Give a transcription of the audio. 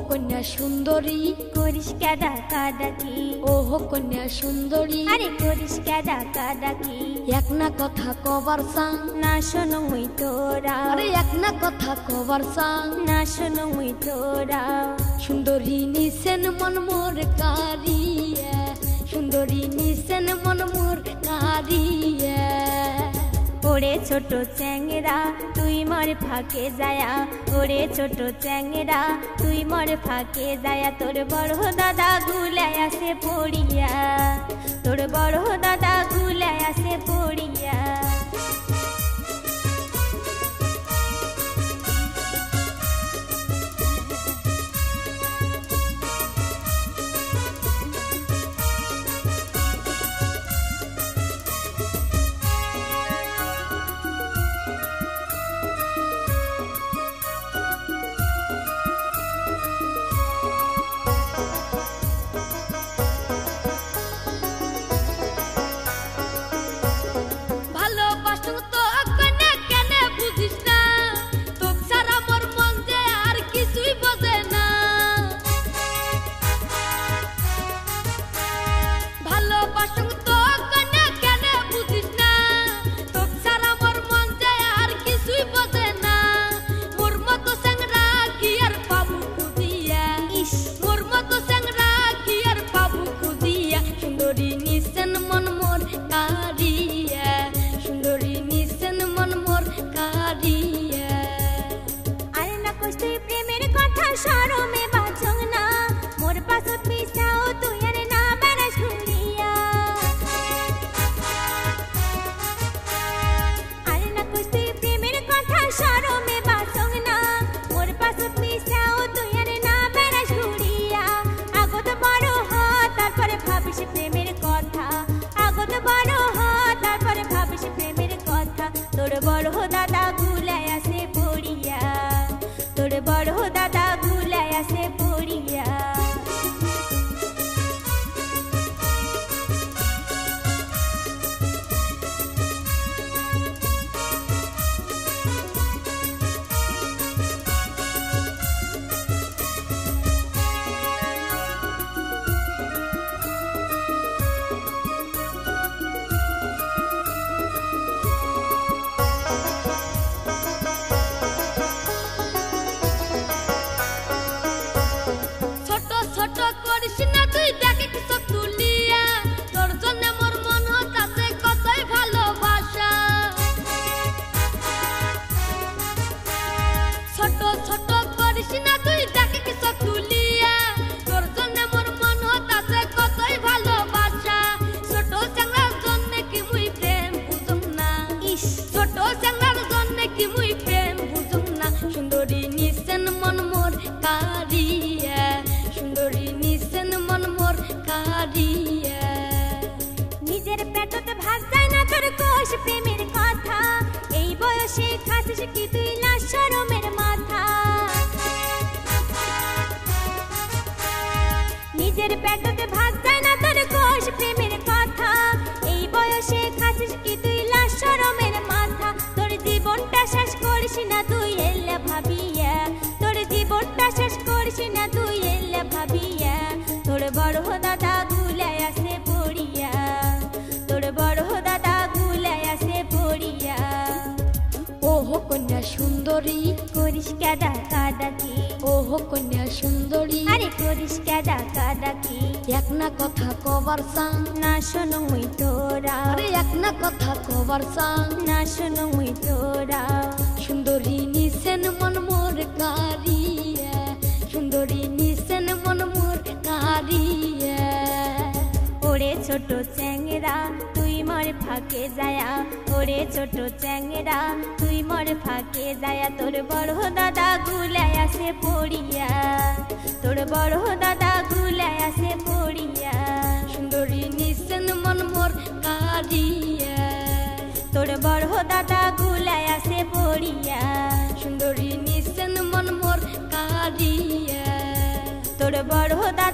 কন্যা সুন্দরী করিস কে ডাকাডাকি, ওহো কন্যা সুন্দরী আরে করিস কে ডাকাডাকি, এক না কথা কবার সাং না শোনো মুই তোরা, আরে এক না কথা কবার সাং না শোনো মুই তোরা। সুন্দরী নিছেন মন মোর কারিয়া, সুন্দরী নিছেন মন মোর কারিয়া। ওরে ছোট চ্যাংরা তুই মর ফাঁকে যায়া, ওরে ছোট চ্যাংরা তুই মর ফাঁকে যায়া, তোর বড় দাদা গুলায় আসে পড়িয়া, তোর বড় দাদা গুলায় আসে পড়িয়া। তোর বড় দাদা গুলায় আসে পড়িয়া, তোর বড় দাদা গুলায় আসে পড়িয়া। নিজের পেটতে ভাগ যায় না তোর কোষ প্রেমের কথা, এই বয়সে খাচ্ছিস কি তুই লাশ শরমের মাথা। নিজের পেটতে ভাগ যায় না তোর কোষ প্রেমের কথা, এই বয়সে খাচ্ছিস কি তুই লাশ শরমের মাথা। তোর জীবনটা শেষ করিস না তুই এলে ভাবিয়া, তোর জীবনটা শেষ করিস না তুই এলে ভাবিয়া। তোর বড় দাদা গুলায় আসে পড়িয়া, তোর বড় দাদা গুলায় আসে পড়িয়া। ওহো কন্যা সুন্দরী করিস কে ডাকাডাকি, ওহো কন্যা সুন্দরী আরে করিস কে ডাকাডাকি, এক না কথা কবার সাং না শোনো মুই তোরা, আরে এক না কথা কবার সাং না শোনো মুই তোরা। সুন্দরী নিছেন মন মোর কারিয়া, সুন্দরী নিছেন মন মোর কারিয়া। ওরে ছোট চ্যাংরা তুই মর ফাঁকে যায়া, ওরে ছোট চ্যাংরা তুই মর ফাঁকে যায়া, তোর বড় দাদা গুলায় আসে পড়িয়া, তোর বড় দাদা গুলায় আসে পড়িয়া। সুন্দরী নিছেন মন মোর কারিয়া, তোর বড় দাদা গুলায় আসে পড়িয়া, সুন্দরী নিছেন মন মোর কারিয়া। তোর বড় দাদা